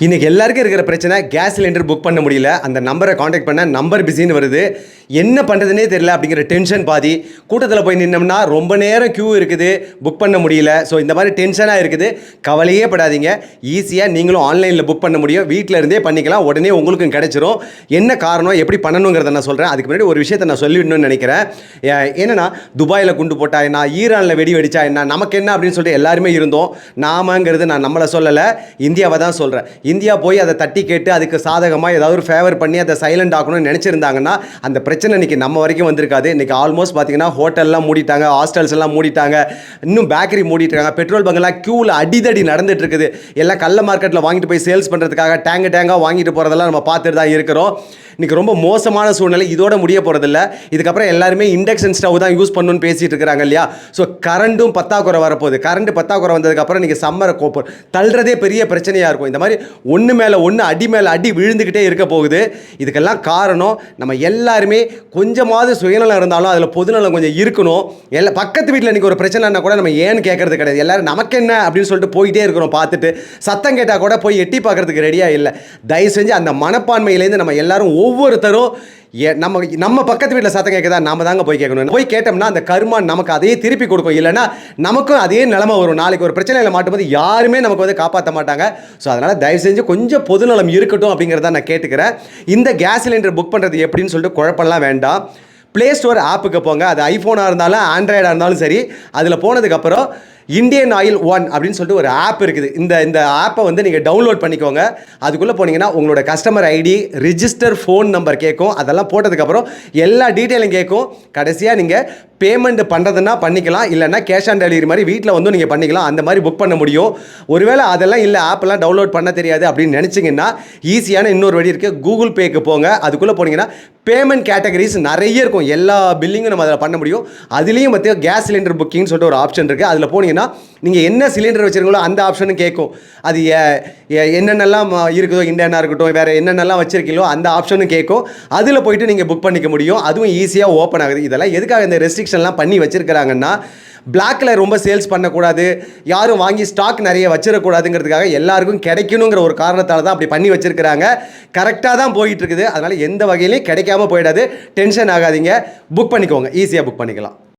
இன்றைக்கி எல்லாருக்கும் இருக்கிற பிரச்சனை கேஸ் சிலிண்டர் புக் பண்ண முடியல. அந்த நம்பரை காண்டாக்ட் பண்ண நம்பர் பிஸின்னு வருது. என்ன பண்ணுறதுனே தெரியல அப்படிங்கிற டென்ஷன் பாதி. கூட்டத்தில் போய் நின்னோம்னா ரொம்ப நேரம் க்யூ இருக்குது, புக் பண்ண முடியல. ஸோ இந்த மாதிரி டென்ஷனாக இருக்குது. கவலையே படாதீங்க, ஈஸியாக நீங்களும் ஆன்லைனில் புக் பண்ண முடியும். வீட்டில் இருந்தே பண்ணிக்கலாம், உடனே உங்களுக்கும் கிடைச்சிரும். என்ன காரணம், எப்படி பண்ணணுங்கிறத நான் சொல்கிறேன். அதுக்கு முன்னாடி ஒரு விஷயத்தை நான் சொல்லிடணும்னு நினைக்கிறேன். என்னென்னா, துபாயில் குண்டு போட்டா என்ன, ஈரானில் வெடி வெடிச்சா என்ன, நமக்கு என்ன அப்படின்னு சொல்லிட்டு எல்லாருமே இருந்தோம். நாமங்கிறது நான் நம்மளை சொல்லலை, இந்தியாவை தான் சொல்கிறேன். இந்தியா போய் அதை தட்டி கேட்டு அதுக்கு சாதகமாக ஏதாவது ஒரு ஃபேவர் பண்ணி அதை சைலண்ட் ஆகணும்னு நினச்சிருந்தாங்கன்னா அந்த பிரச்சனை இன்றைக்கி நம்ம வரைக்கும் வந்திருக்காது. இன்றைக்கி ஆல்மோஸ்ட் பார்த்தீங்கன்னா ஹோட்டல்லாம் மூடிட்டாங்க, ஹாஸ்டல்ஸ் எல்லாம் மூடிட்டாங்க, இன்னும் பேக்கரி மூடிட்டாங்க, பெட்ரோல் பங்கெல்லாம் க்யூவில் அடிதடி நடந்துட்டு இருக்குது. எல்லாம் கள்ள மார்க்கெட்டில் வாங்கிட்டு போய் சேல்ஸ் பண்ணுறதுக்காக டேங்காக வாங்கிட்டு போகிறதெல்லாம் நம்ம பார்த்துட்டு தான் இருக்கிறோம். இன்றைக்கி ரொம்ப மோசமான சூழ்நிலை. இதோட முடிய போகிறதில்ல. இதுக்கப்புறம் எல்லாருமே இண்டக்ஷன் ஸ்டவ் தான் யூஸ் பண்ணணும்னு பேசிகிட்டு இருக்கிறாங்க இல்லையா. ஸோ கரண்ட்டும் பத்தாக்குறை வரப்போகுது. கரண்ட் பத்தாக்குறை வந்ததுக்கப்புறம் இன்றைக்கி சம்மரை கோப்பர் தள்ளுறதே பெரிய பிரச்சனையாக இருக்கும். இந்த மாதிரி ஒன்று மேலே ஒன்று அடி மேலே அடி விழுந்துக்கிட்டே இருக்க போகுது. இதுக்கெல்லாம் காரணம் நம்ம எல்லாருமே கொஞ்சமாவது சுயநலம் இருந்தாலும் அதில் பொதுநலம் கொஞ்சம் இருக்கணும். பக்கத்து வீட்டில் இன்றைக்கி ஒரு பிரச்சனைனா கூட நம்ம ஏன்னு கேட்கறது கிடையாது. எல்லோரும் நமக்கு என்ன அப்படின்னு சொல்லிட்டு போயிட்டே இருக்கிறோம். பார்த்துட்டு சத்தம் கேட்டால் கூட போய் எட்டி பார்க்கறதுக்கு ரெடியாக இல்லை. தயவு செஞ்சு அந்த மனப்பான்மையிலேருந்து நம்ம எல்லாரும் ஒவ்வொருத்தரும் நம்ம பக்கத்து வீட்டில் சத்தம் கேட்குதா, நாம தாங்க போய் கேட்கணும். போய் கேட்டோம்னா அந்த கருமான் நமக்கு அதையே திருப்பி கொடுக்கும். இல்லைன்னா நமக்கும் அதே நிலைமை வரும். நாளைக்கு ஒரு பிரச்சனையில் மாட்டும்போது யாருமே நமக்கு வந்து காப்பாற்ற மாட்டாங்க. ஸோ அதனால் தயவு செஞ்சு கொஞ்சம் பொதுநலம் இருக்கட்டும் அப்படிங்கிறத நான் கேட்டுக்கிறேன். இந்த கேஸ் சிலிண்டர் புக் பண்ணுறது எப்படின்னு சொல்லிட்டு குழப்பம்லாம் வேண்டாம். ப்ளே ஸ்டோர் ஆப்புக்கு போங்க. அது ஐஃபோனாக இருந்தாலும் ஆண்ட்ராய்டாக இருந்தாலும் சரி. அதில் போனதுக்கப்புறம் இந்தியன் ஆயில் ஒன் அப்படின்னு சொல்லிட்டு ஒரு ஆப் இருக்குது. இந்த ஆப்பை வந்து நீங்கள் டவுன்லோட் பண்ணிக்கோங்க. அதுக்குள்ளே போனீங்கன்னா உங்களோட customer ID, register phone number கேட்கும். அதெல்லாம் போட்டதுக்கப்புறம் எல்லா டீட்டெயிலும் கேட்கும். கடைசியாக நீங்கள் பேமெண்ட் பண்ணுறதுன்னா பண்ணிக்கலாம், இல்லைன்னா கேஷ் ஆன் டெலிவரி மாதிரி வீட்டில் வந்து நீங்கள் பண்ணிக்கலாம். அந்த மாதிரி புக் பண்ண முடியும். ஒருவேளை அதெல்லாம் இல்லை, ஆப்பெல்லாம் டவுன்லோட் பண்ண தெரியாது அப்படின்னு நினச்சிங்கன்னா ஈஸியான இன்னொரு வழி இருக்குது. கூகுள் பேக்கு போங்க. அதுக்குள்ளே போனீங்கன்னா பேமெண்ட் கேட்டகரிஸ் நிறைய இருக்கும். எல்லா பில்லிங்கும் நம்ம அதில் பண்ண முடியும். அதுலேயும் வந்து கேஸ் சிலிண்டர் புக்கிங்னு சொல்லிட்டு ஒரு ஆப்ஷன் இருக்குது. அதில் போனீங்கன்னா நீங்கள் என்ன சிலிண்டர் வச்சுருக்கீங்களோ அந்த ஆப்ஷனும் கேட்கும். அது என்னென்னலாம் இருக்குதோ, இண்டியனாக இருக்கட்டும், வேறு என்னென்னலாம் வச்சுருக்கீங்களோ அந்த ஆப்ஷனும் கேட்கும். அதில் போய்ட்டு நீங்கள் புக் பண்ணிக்க முடியும். அதுவும் ஈஸியாக ஓப்பன் ஆகுது. இதெல்லாம் எதுக்காக இந்த ரெஸ்ட்ரிக்ஷன்லாம் பண்ணி வச்சுருக்கிறாங்கன்னா, பிளாக்கில் ரொம்ப சேல்ஸ் பண்ணக்கூடாது, யாரும் வாங்கி ஸ்டாக் நிறைய வச்சிடக்கூடாதுங்கிறதுக்காக எல்லாருக்கும் கிடைக்கணுங்கிற ஒரு காரணத்தால் தான் அப்படி பண்ணி வச்சுருக்கிறாங்க. கரெக்டாக தான் போயிட்டு இருக்குது. அதனால் எந்த வகையிலையும் கிடைக்காம போயிடாது. டென்ஷன் ஆகாதீங்க, புக் பண்ணிக்கோங்க, ஈஸியாக புக் பண்ணிக்கலாம்.